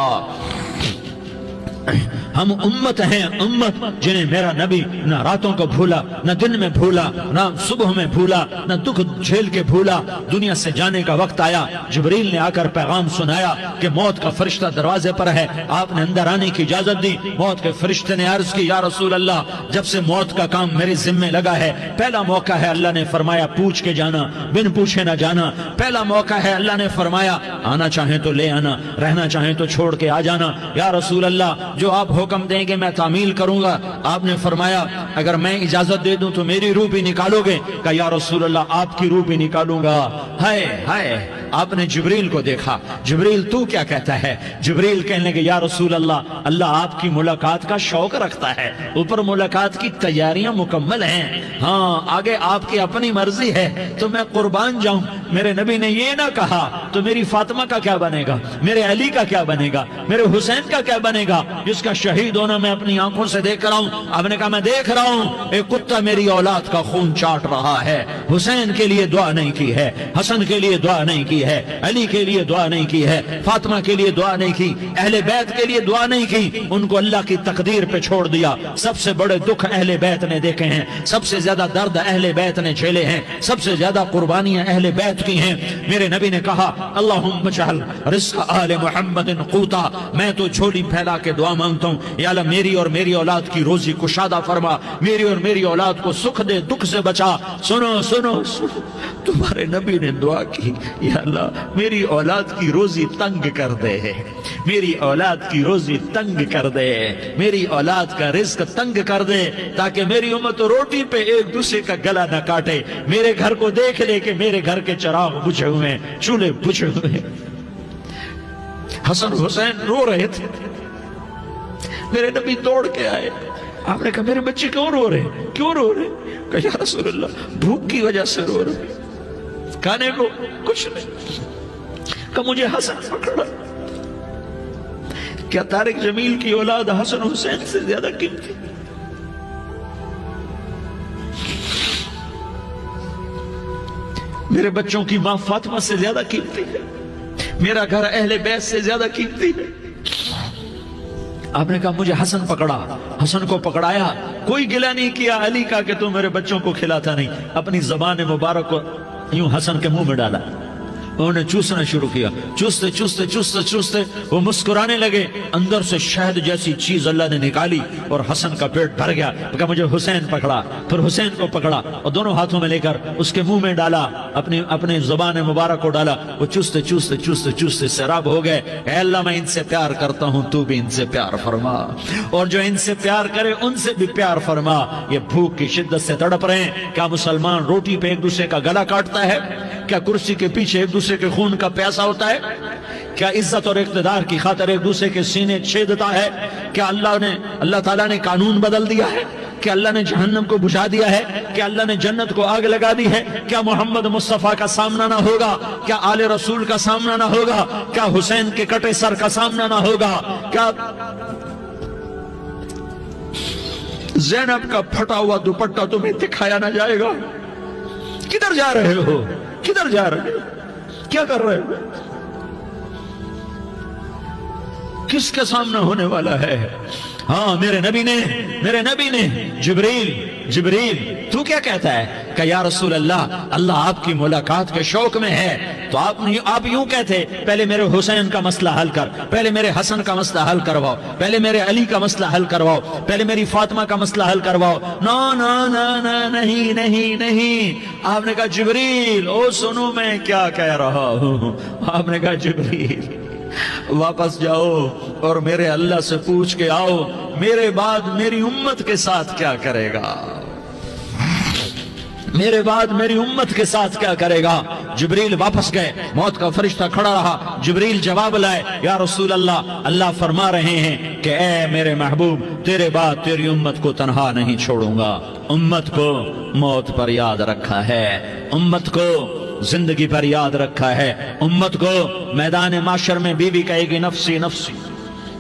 ہم امت ہیں، امت جنہیں میرا نبی نہ راتوں کو بھولا، نہ دن میں بھولا، نہ صبح میں بھولا، نہ دکھ جھیل کے بھولا۔ دنیا سے جانے کا وقت آیا، جبریل نے آ کر پیغام سنایا کہ موت کا فرشتہ دروازے پر ہے، آپ نے اندر آنے کی اجازت دی۔ موت کے فرشتے نے عرض کی، یا رسول اللہ جب سے موت کا کام میرے ذمے لگا ہے، پہلا موقع ہے، اللہ نے فرمایا پوچھ کے جانا، بن پوچھے نہ جانا۔ پہلا موقع ہے، اللہ نے فرمایا آنا چاہیں تو لے آنا، رہنا چاہیں تو چھوڑ کے آ جانا۔ یا رسول اللہ جو آپ حکم دیں گے میں تعمیل کروں گا۔ آپ نے فرمایا اگر میں اجازت دے دوں تو میری روح بھی نکالو گے؟ کہا یا رسول اللہ آپ کی روح بھی نکالوں گا۔ ہائے ہائے، آپ نے جبریل کو دیکھا، جبریل تو کیا کہتا ہے؟ جبریل کہنے لگے یا رسول اللہ، اللہ آپ کی ملاقات کا شوق رکھتا ہے، اوپر ملاقات کی تیاریاں مکمل ہیں، ہاں آگے آپ کی اپنی مرضی ہے تو میں قربان جاؤں۔ میرے نبی نے یہ نہ کہا تو میری فاطمہ کا کیا بنے گا، میرے علی کا کیا بنے گا، میرے حسین کا کیا بنے گا جس کا شہید ہونا میں اپنی آنکھوں سے دیکھ رہا ہوں۔ آپ نے کہا میں دیکھ رہا ہوں ایک کتا میری اولاد کا خون چاٹ رہا ہے، حسین کے لیے دعا نہیں کی ہے، حسن کے لیے دعا نہیں کی ہے، علی کے لیے دعا نہیں کی ہے، فاطمہ کے لیے دعا نہیں کی، اہل بیت کے لیے دعا نہیں کی، ان کو اللہ کی تقدیر پہ چھوڑ دیا۔ سب سے بڑے دکھ اہل بیت نے دیکھے ہیں، سب سے زیادہ درد اہل بیت نے جھیلے ہیں، سب سے زیادہ قربانیاں اہل بیت کی ہیں۔ میرے نبی نے کہا اللہم اجعل رزق آل محمد قوتا، میں تو جھولی پھیلا کے دعا مانگتا ہوں، یا اللہ میری اور میری اولاد کی روزی کشادہ فرما، میری اور میری اولاد کو سکھ دے، دکھ سے بچا۔ سنو سنو سنو، تمہارے نبی نے دعا کی یا اللہ میری اولاد کی روزی تنگ کر دے، میری اولاد کی روزی تنگ کر دے، میری اولاد کا رزق تنگ کر دے، تاکہ میری امت روٹی پہ ایک دوسرے کا گلا نہ کاٹے، میرے گھر کو دیکھ لے کہ میرے گھر کے چراغ بجھے ہوئے ہیں، چولہے بجھے ہوئے ہیں۔ حسن حسین رو رہے تھے، میرے نبی دوڑ کے آئے، آپ نے کہا میرے بچے کیوں رو رہے ہیں، کیوں رو رہے ہیں؟ کہا یا رسول اللہ بھوک کی وجہ سے رو رہے ہیں، کھانے کو کچھ نہیں۔ کہ مجھے حسن پکڑا۔ کیا طارق جمیل کی اولاد حسن حسین سے زیادہ قیمتی؟ میرے بچوں کی ماں فاطمہ سے زیادہ قیمتی ہے، میرا گھر اہل بیت سے زیادہ قیمتی ہے۔ آپ نے کہا مجھے حسن پکڑا، حسن کو پکڑایا، کوئی گلہ نہیں کیا علی کا کہ تم میرے بچوں کو کھلاتا نہیں، اپنی زبان مبارک کو یوں حسن کے منہ میں ڈالا، انہوں نے چوسنا شروع کیا، چوستے چوستے چوستے چوستے وہ مسکرانے لگے، اندر سے شہد جیسی چیز اللہ نے نکالی اور حسن کا پیٹ بھر گیا۔ کہا مجھے حسین پکڑا، پھر حسین کو پکڑا اور دونوں ہاتھوں میں لے کر اس کے منہ میں ڈالا، اپنے زبان مبارک کو ڈالا، وہ چوستے چوستے چوستے چوستے سیراب ہو گئے۔ اے اللہ میں ان سے پیار کرتا ہوں، تو بھی ان سے پیار فرما، اور جو ان سے پیار کرے ان سے بھی پیار فرما۔ یہ بھوک کی شدت سے تڑپ رہے ہیں، کیا مسلمان روٹی پہ ایک دوسرے کا گلا کاٹتا ہے؟ کیا کرسی کے پیچھے ایک دوسرے کے خون کا پیاسا ہوتا ہے؟ کیا عزت اور اقتدار کی خاطر ایک دوسرے کے سینے چھیدتا ہے؟ کیا اللہ تعالیٰ نے قانون بدل دیا ہے؟ کیا اللہ نے جہنم کو بجھا دیا ہے؟ کیا اللہ نے جنت کو آگ لگا دی ہے؟ کیا محمد مصطفیٰ کا سامنا نہ ہوگا؟ کیا آل رسول کا سامنا نہ ہوگا؟ کیا حسین کے کٹے سر کا سامنا نہ ہوگا؟ کیا زینب کا پھٹا ہوا دوپٹہ تمہیں دکھایا نہ جائے گا؟ کدھر جا رہے ہو؟ کدھر جا رہے ہو؟ کیا کر رہے ہو؟ کس کے سامنے ہونے والا ہے؟ ہاں میرے نبی نے جبریل تو کیا کہتا ہے کہ یا رسول اللہ، اللہ آپ کی ملاقات کے شوق میں ہے، تو آپ یوں کہتے پہلے میرے حسین کا مسئلہ حل کر، پہلے میرے حسن کا مسئلہ حل کرواؤ، پہلے میرے علی کا مسئلہ حل کرواؤ، پہلے میری فاطمہ کا مسئلہ حل کرواؤ۔ نا نا نا نا نہیں نہیں نہیں، آپ نے کہا جبریل او سنو میں کیا کہہ رہا ہوں۔ آپ نے کہا جبریل واپس جاؤ اور میرے اللہ سے پوچھ کے آؤ میرے بعد میری امت کے ساتھ کیا کرے گا، میرے بعد میری امت کے ساتھ کیا کرے گا۔ جبریل واپس گئے، موت کا فرشتہ کھڑا رہا، جبریل جواب لائے، یا رسول اللہ، اللہ فرما رہے ہیں کہ اے میرے محبوب تیرے بعد تیری امت کو تنہا نہیں چھوڑوں گا۔ امت کو موت پر یاد رکھا ہے، امت کو زندگی پر یاد رکھا ہے، امت کو میدان معاشر میں بیوی کہے گی نفسی نفسی،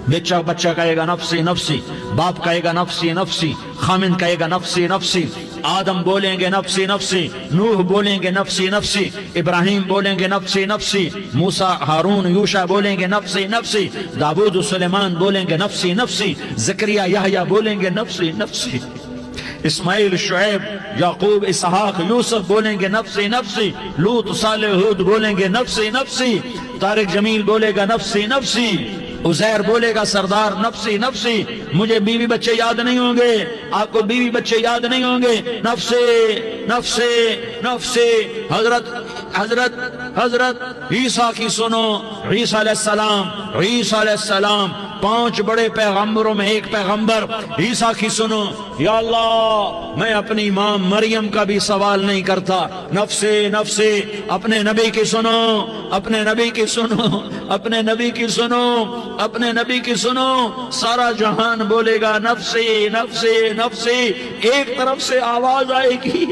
بچہ کہے گا نفسی نفسی، باپ کہے گا نفسی نفسی، خامن کہے گا نفسی نفسی، آدم بولیں گے نفسی نفسی، نوح بولیں گے نفسی نفسی، ابراہیم بولیں گے نفسی نفسی، موسیٰ ہارون یوشع بولیں گے نفسی نفسی، داؤد و سلیمان بولیں گے نفسی نفسی، زکریا یحییٰ بولیں گے نفسی نفسی، اسماعیل شعیب یعقوب اسحاق یوسف بولیں گے نفسی نفسی، لوط صالح ہود بولیں گے نفسی نفسی، طارق جمیل بولے گا نفسی نفسی، عزیر بولے گا سردار نفسی نفسی، مجھے بیوی بچے یاد نہیں ہوں گے، آپ کو بیوی بچے یاد نہیں ہوں گے، نفسی نفسی نفسی۔ حضرت عیسیٰ کی سنو، عیسیٰ علیہ السلام 5 بڑے پیغمبروں میں ایک پیغمبر عیسیٰ کی سنو، یا اللہ میں اپنی ماں مریم کا بھی سوال نہیں کرتا، نفسی نفسی۔ اپنے نبی کی سنو، اپنے نبی کی سنو، اپنے نبی کی سنو، اپنے نبی کی سنو، سارا جہان بولے گا نفسی نفسی نفسی۔ ایک طرف سے آواز آئے گی،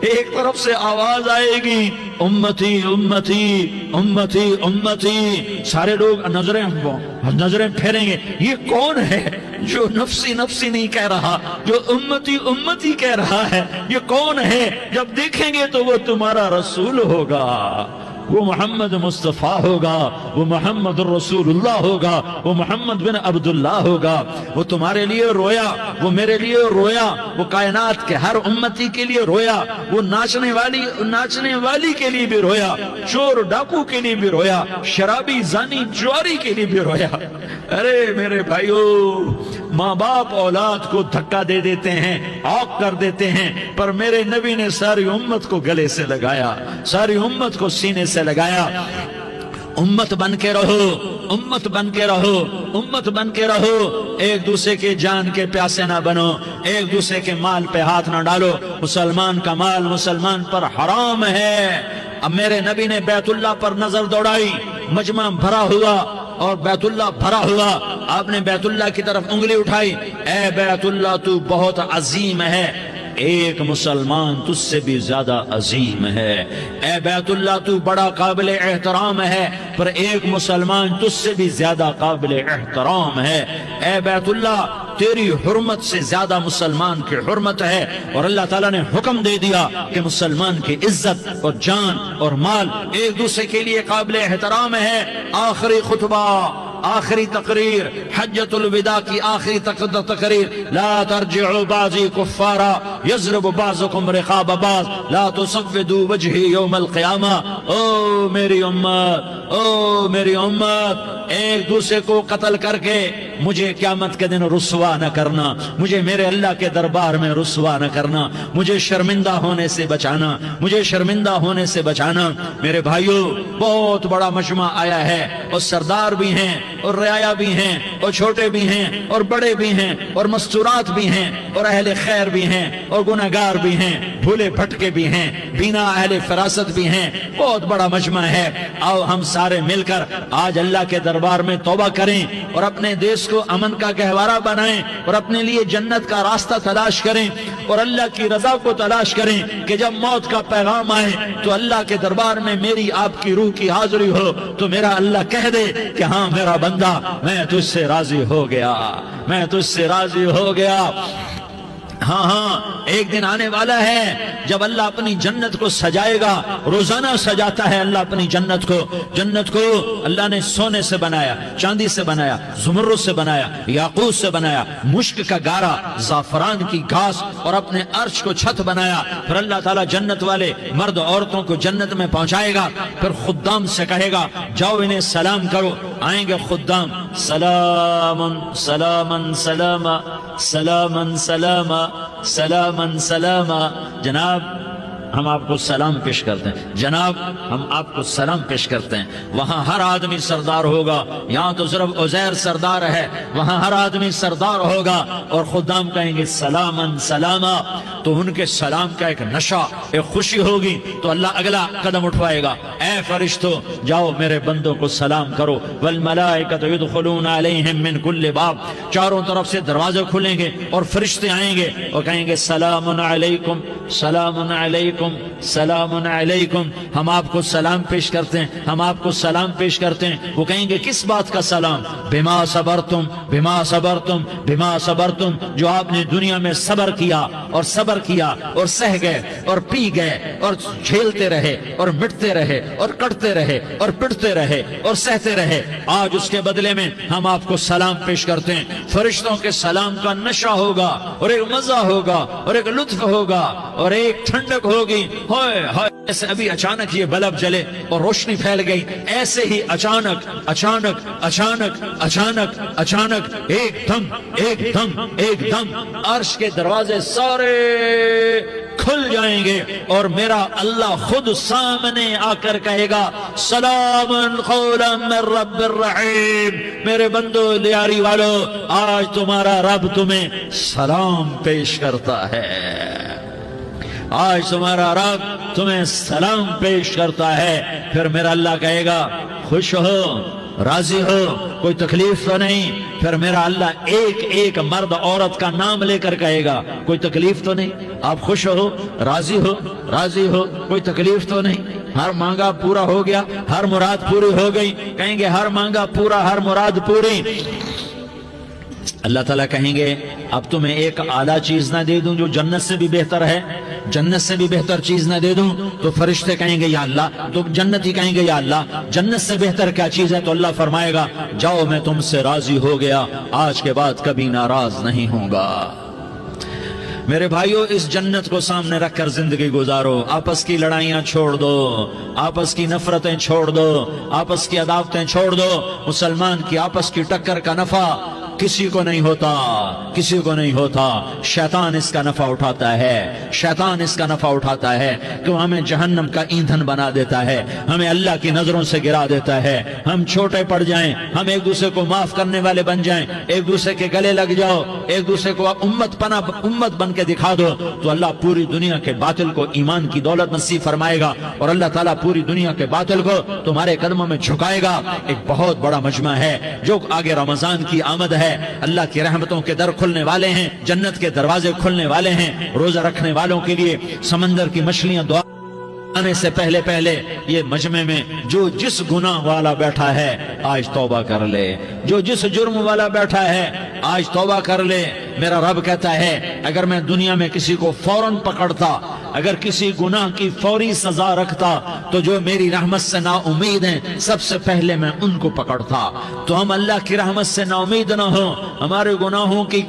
ایک طرف سے آواز آئے گی امتی امتی امتی امتی، سارے لوگ نظریں پھیریں گے، یہ کون ہے جو نفسی نفسی نہیں کہہ رہا، جو امتی امتی کہہ رہا ہے، یہ کون ہے؟ جب دیکھیں گے تو وہ تمہارا رسول ہوگا، وہ محمد مصطفیٰ ہوگا، وہ محمد الرسول اللہ ہوگا، وہ محمد بن عبداللہ ہوگا، وہ تمہارے لیے رویا، وہ میرے لیے رویا، وہ کائنات کے ہر امتی کے لیے رویا، وہ ناچنے والی کے لیے بھی رویا، چور ڈاکو کے لیے بھی رویا، شرابی زانی جواری کے لیے بھی رویا۔ ارے میرے بھائیو، ماں باپ اولاد کو دھکا دے دیتے ہیں، عوق کر دیتے ہیں، پر میرے نبی نے ساری امت کو گلے سے لگایا، ساری امت کو سینے سے لگایا۔ امت بن کے رہو، امت بن کے رہو، امت بن کے رہو، ایک دوسرے کے جان کے پیاسے نہ بنو، ایک دوسرے کے مال پہ ہاتھ نہ ڈالو، مسلمان کا مال مسلمان پر حرام ہے۔ اب میرے نبی نے بیت اللہ پر نظر دوڑائی، مجمع بھرا ہوا اور بیت اللہ بھرا ہوا، آپ نے بیت اللہ کی طرف انگلی اٹھائی، اے بیت اللہ تو بہت عظیم ہے، ایک مسلمان تجھ سے بھی زیادہ عظیم ہے، اے بیت اللہ تو بڑا قابل احترام ہے، پر ایک مسلمان تجھ سے بھی زیادہ قابل احترام ہے، اے بیت اللہ تیری حرمت سے زیادہ مسلمان کی حرمت ہے، اور اللہ تعالیٰ نے حکم دے دیا کہ مسلمان کی عزت اور جان اور مال ایک دوسرے کے لیے قابل احترام ہے۔ آخری خطبہ، آخری تقریر، حجۃ الوداع کی آخری تقریر، لا ترجعوا بعضی کفارا یضرب بعضکم رقاب بعض لا تسودوا وجہی یوم القیامہ۔ او میری امت، او میری امت، ایک دوسرے کو قتل کر کے مجھے قیامت کے دن رسوا نہ کرنا، مجھے میرے اللہ کے دربار میں رسوا نہ کرنا، مجھے شرمندہ ہونے سے بچانا، مجھے شرمندہ ہونے سے بچانا۔ میرے بھائیو، بہت بڑا مجمع آیا ہے، اور سردار بھی ہیں اور رعایا بھی ہیں اور چھوٹے بھی ہیں اور بڑے بھی ہیں اور مستورات بھی ہیں اور اہل خیر بھی ہیں اور گناہگار بھی ہیں، بھولے بھٹکے بھی ہیں، بینا اہل فراست بھی ہیں، بہت بڑا مجمع ہے۔ آؤ ہم سارے مل کر آج اللہ کے دربار میں توبہ کریں اور اپنے دیش کو امن کا گہوارہ بنائیں اور اپنے لیے جنت کا راستہ تلاش کریں اور اللہ کی رضا کو تلاش کریں کہ جب موت کا پیغام آئے تو اللہ کے دربار میں میری آپ کی روح کی حاضری ہو تو میرا اللہ کہہ دے کہ ہاں میرا بندہ، میں تجھ سے راضی ہو گیا، میں تجھ سے راضی ہو گیا۔ ہاں ہاں ایک دن آنے والا ہے جب اللہ اپنی جنت کو سجائے گا. روزانہ سجاتا ہے اللہ اپنی جنت کو. جنت کو اللہ نے سونے سے بنایا, چاندی سے بنایا, زمرد سے بنایا, یاقوت سے بنایا, مشک کا گارا, زعفران کی گھاس اور اپنے عرش کو چھت بنایا. پھر اللہ تعالیٰ جنت والے مرد عورتوں کو جنت میں پہنچائے گا. پھر خدام سے کہے گا جاؤ انہیں سلام کرو. آئیں گے خدام, سلامن سلامن سلاما سلامن سلاما سلامن سلاما. جناب ہم آپ کو سلام پیش کرتے ہیں, جناب ہم آپ کو سلام پیش کرتے ہیں. وہاں ہر آدمی سردار ہوگا. یہاں تو صرف عزیر سردار ہے, وہاں ہر آدمی سردار ہوگا. اور خدام کہیں گے سلامن سلاما, تو ان کے سلام کا ایک نشہ, ایک خوشی ہوگی. تو اللہ اگلا قدم اٹھوائے گا, اے فرشتوں جاؤ میرے بندوں کو سلام کرو. والملائکۃ یدخلون علیہم من کل باب, چاروں طرف سے دروازے کھلیں گے اور فرشتے آئیں گے اور کہیں گے سلام علیکم سلام علیکم سلام علیکم. ہم آپ کو سلام پیش کرتے ہیں, ہم آپ کو سلام پیش کرتے ہیں. وہ کہیں گے کس بات کا سلام؟ بما صبرتم بما صبرتم بما صبرتم, جو آپ نے دنیا میں صبر کیا اور صبر کیا اور سہ گئے اور پی گئے اور جھیلتے رہے اور مٹتے رہے اور کٹتے رہے اور پٹتے رہے اور سہتے رہے. آج اس کے بدلے میں ہم آپ کو سلام پیش کرتے ہیں. فرشتوں کے سلام کا نشہ ہوگا اور ایک مزہ ہوگا اور ایک لطف ہوگا اور ایک ٹھنڈک ہوگی. ہوئے ہوئے ایسے ابھی اچانک یہ بلب جلے اور روشنی پھیل گئی, ایسے ہی اچانک اچانک اچانک اچانک اچانک ایک دم ایک دم ایک دم عرش کے دروازے سارے کھل جائیں گے اور میرا اللہ خود سامنے آ کر کہے گا سلام قولا من رب الرحیم. میرے بندو لیاری والو, آج تمہارا رب تمہیں سلام پیش کرتا ہے. آج تمہارا رب تمہیں سلام پیش کرتا ہے. پھر میرا اللہ کہے گا خوش ہو, راضی ہو, کوئی تکلیف تو نہیں. پھر میرا اللہ ایک ایک مرد عورت کا نام لے کر کہے گا کوئی تکلیف تو نہیں, آپ خوش ہو, راضی ہو, راضی ہو, کوئی تکلیف تو نہیں. ہر مانگا پورا ہو گیا, ہر مراد پوری ہو گئی. کہیں گے ہر مانگا پورا, ہر مراد پوری. اللہ تعالیٰ کہیں گے اب تمہیں ایک اعلیٰ چیز نہ دے دوں جو جنت سے بھی بہتر ہے, جنت سے بھی بہتر چیز نہ دے دوں؟ تو فرشتے کہیں گے یا اللہ, تو جنتی کہیں گے یا اللہ جنت سے بہتر کیا چیز ہے؟ تو اللہ فرمائے گا جاؤ میں تم سے راضی ہو گیا, آج کے بعد کبھی ناراض نہیں ہوں گا. میرے بھائیوں, اس جنت کو سامنے رکھ کر زندگی گزارو. آپس کی لڑائیاں چھوڑ دو, آپس کی نفرتیں چھوڑ دو, آپس کی عداوتیں چھوڑ دو. مسلمان کی آپس کی ٹکر کا نفع کسی کو نہیں ہوتا, کسی کو نہیں ہوتا. شیطان اس کا نفع اٹھاتا ہے, شیطان اس کا نفع اٹھاتا ہے کہ ہمیں جہنم کا ایندھن بنا دیتا ہے, ہمیں اللہ کی نظروں سے گرا دیتا ہے. ہم چھوٹے پڑ جائیں, ہم ایک دوسرے کو معاف کرنے والے بن جائیں, ایک دوسرے کے گلے لگ جاؤ, ایک دوسرے کو امت بن کے دکھا دو, تو اللہ پوری دنیا کے باطل کو ایمان کی دولت نصیب فرمائے گا اور اللہ تعالیٰ پوری دنیا کے باطل کو تمہارے قدموں میں جھکائے گا. ایک بہت بڑا مجمع ہے جو آگے رمضان کی آمد ہے. اللہ کی رحمتوں کے در کھلنے والے ہیں, جنت کے دروازے کھلنے والے ہیں. روزہ رکھنے والوں کے لیے سمندر کی مچھلیاں دعا آنے سے پہلے پہلے یہ مجمع میں جو جس گناہ والا بیٹھا ہے آج توبہ کر لے, جو جس جرم والا بیٹھا ہے آج توبہ کر لے. میرا رب کہتا ہے اگر میں دنیا میں کسی کو فوراً پکڑتا, اگر کسی گناہ کی فوری سزا رکھتا, تو جو میری رحمت سے نا امید ہیں سب سے پہلے میں ان کو پکڑتا. تو ہم اللہ کی رحمت سے نا امید نہ ہوں, ہمارے گناہوں کی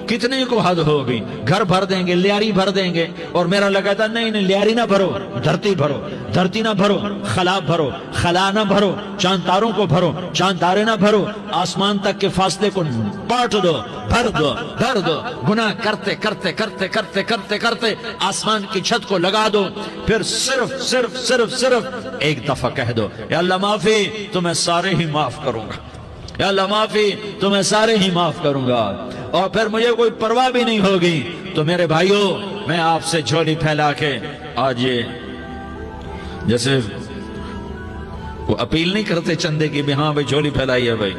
کتنے کو حد ہوگی. گھر بھر دیں گے, لیاری بھر دیں گے, اور میرا لگاتا نہیں نہیں لیاری نہ بھرو, دھرتی بھرو, دھرتی نہ بھرو, خلا بھرو, خلا نہ بھرو, چاند تاروں کو بھرو, چاند تارے نہ بھرو, آسمان تک کے فاصلے کو بانٹ دو, بھر دو, بھر دو. گناہ کرتے کرتے کرتے کرتے کرتے کرتے آسمان کی چھت کو لگا دو. پھر صرف صرف صرف صرف ایک دفعہ کہہ دو یا اللہ معافی, تو میں سارے ہی معاف کروں گا. یا اللہ معافی, تو میں سارے ہی معاف کروں گا. اور پھر مجھے کوئی پرواہ بھی نہیں ہوگی. تو میرے بھائیوں, میں آپ سے جھولی پھیلا کے آج یہ جیسے وہ اپیل نہیں کرتے چندے کی بھی ہاں بھائی جھولی پھیلائی ہے, بھائی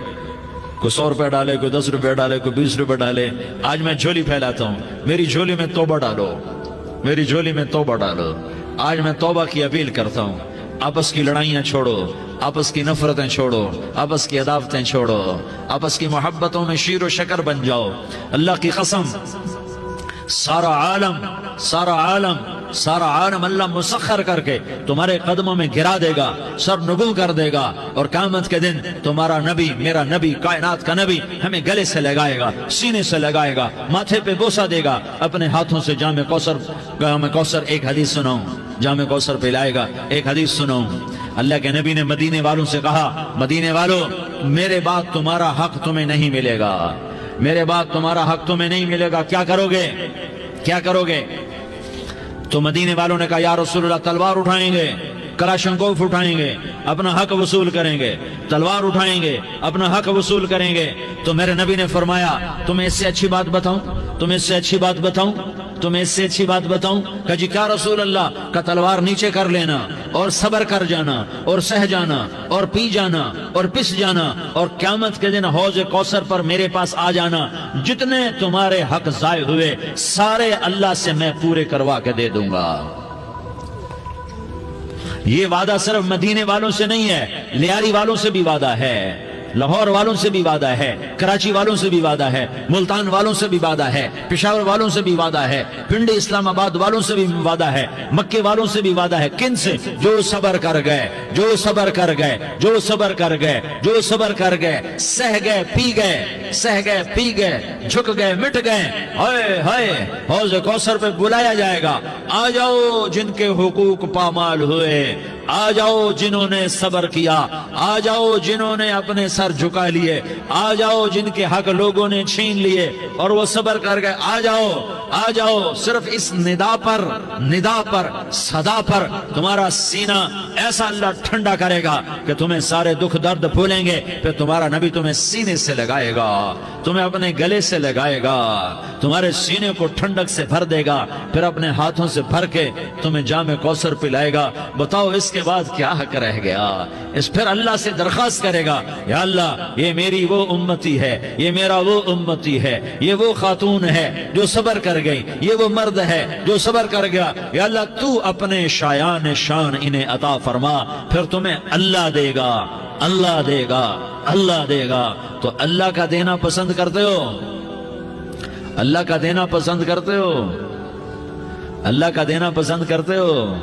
کوئی 100 روپے ڈالے, کوئی 10 روپے ڈالے, کوئی 20 روپے ڈالے. آج میں جھولی پھیلاتا ہوں, میری جھولی میں توبہ ڈالو, میری جھولی میں توبہ ڈالو. آج میں توبہ کی اپیل کرتا ہوں. آپس کی لڑائیاں چھوڑو, آپس کی نفرتیں چھوڑو, آپس کی عداوتیں چھوڑو, آپس کی محبتوں میں شیر و شکر بن جاؤ. اللہ کی قسم سارا عالم اللہ مسخر کر کے تمہارے قدموں میں گرا دے گا، سر نگوں کر دے گا، اور قیامت کے دن تمہارا نبی، میرا نبی، کائنات کا نبی ہمیں گلے سے لگائے گا، سینے سے لگائے گا، ماتھے پہ بوسہ دے گا، اپنے ہاتھوں سے جام کوثر ایک حدیث سناؤں، جام کوثر پلائے گا، ایک حدیث سناؤں۔ اللہ کے نبی نے مدینے والوں سے کہا، مدینے والوں میرے بعد تمہارا حق تمہیں نہیں ملے گا، میرے بعد تمہارا حق تمہیں نہیں ملے گا، کیا کرو گے؟ کیا کرو گے؟ تو مدینے والوں نے کہا یا رسول اللہ تلوار اٹھائیں گے، کلاشنکوف اٹھائیں گے، اپنا حق وصول کریں گے، تلوار اٹھائیں گے، اپنا حق وصول کریں گے۔ تو میرے نبی نے فرمایا تمہیں اس سے اچھی بات بتاؤں، تمہیں اس سے اچھی بات بتاؤں، تمہیں اس سے اچھی بات بتاؤں؟ کہا جی کیا رسول اللہ؟ کا تلوار نیچے کر لینا اور صبر کر جانا اور سہ جانا اور پی جانا اور پس جانا، اور قیامت کے دن حوض کوثر پر میرے پاس آ جانا، جتنے تمہارے حق ضائع ہوئے سارے اللہ سے میں پورے کروا کے دے دوں گا۔ یہ وعدہ صرف مدینے والوں سے نہیں ہے، لیاری والوں سے بھی وعدہ ہے، لاہور والوں سے بھی وعدہ ہے، کراچی والوں سے بھی وعدہ ہے، ملتان والوں سے بھی وعدہ ہے، پشاور والوں سے بھی وعدہ ہے، پنڈی اسلام آباد والوں سے بھی وعدہ ہے، مکے والوں سے بھی وعدہ ہے۔ کن سے؟ جو صبر کر گئے، جو صبر کر گئے، جو صبر کر گئے، جو صبر کر گئے، سہ گئے، پی گئے، سہ گئے، پی گئے، جھک گئے، مٹ گئے، ہائے ہائے حوض کوثر پہ بلایا جائے گا، آ جاؤ جن کے حقوق پامال ہوئے، آ جاؤ جنہوں نے صبر کیا، آ جاؤ جنہوں نے اپنے سر جھکا لیے، آ جاؤ جن کے حق لوگوں نے چھین لیے اور وہ صبر کر گئے، آ جاؤ، آ جاؤ۔ صرف اس ندا پر صدا پر تمہارا سینہ ایسا اللہ ٹھنڈا کرے گا کہ تمہیں سارے دکھ درد بھولیں گے، پھر تمہارا نبی تمہیں سینے سے لگائے گا، تمہیں اپنے گلے سے لگائے گا، تمہارے سینے کو ٹھنڈک سے بھر دے گا، پھر اپنے ہاتھوں سے بھر کے تمہیں جام کوثر پلائے گا۔ بتاؤ اس کے بعد کیا حق رہ گیا؟ اس پھر اللہ سے درخواست کرے گا، یا اللہ یہ میری وہ امتی ہے، یہ میرا وہ امتی ہے، یہ وہ خاتون ہے جو صبر کر گئی، یہ وہ مرد ہے جو صبر کر گیا، یا اللہ تو اپنے شایان شان انہیں عطا فرما، پھر تمہیں اللہ دے گا، اللہ دے گا، اللہ دے گا۔ تو اللہ کا دینا پسند کرتے ہو؟ اللہ کا دینا پسند کرتے ہو؟ اللہ کا دینا پسند کرتے ہو؟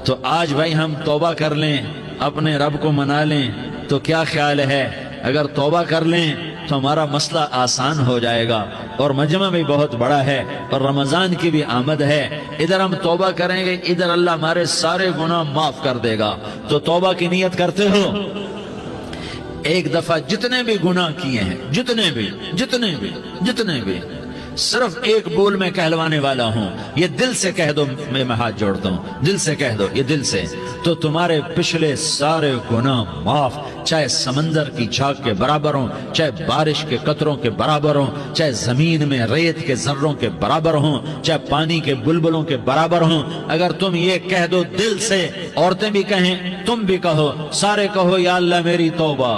تو آج بھائی ہم توبہ کر لیں، اپنے رب کو منا لیں، تو کیا خیال ہے اگر توبہ کر لیں تو ہمارا مسئلہ آسان ہو جائے گا، اور مجمع بھی بہت بڑا ہے اور رمضان کی بھی آمد ہے، ادھر ہم توبہ کریں گے، ادھر اللہ ہمارے سارے گناہ معاف کر دے گا۔ تو توبہ کی نیت کرتے ہو؟ ایک دفعہ جتنے بھی گناہ کیے ہیں، جتنے بھی صرف ایک بول میں کہلوانے والا ہوں، یہ دل سے کہہ دو، میں ہاتھ جوڑتا ہوں، دل سے کہہ دو، یہ دل سے، تو تمہارے پچھلے سارے گناہ معاف، چاہے سمندر کی جھاگ کے برابر ہوں، چاہے بارش کے قطروں کے برابر ہوں، چاہے زمین میں ریت کے ذروں کے برابر ہوں، چاہے پانی کے بلبلوں کے برابر ہوں۔ اگر تم یہ کہہ دو دل سے، عورتیں بھی کہیں، تم بھی کہو، سارے کہو یا اللہ میری توبہ،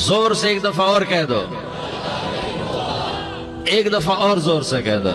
زور سے ایک دفعہ اور کہہ دو، ایک دفعہ اور زور سے کہہ دو۔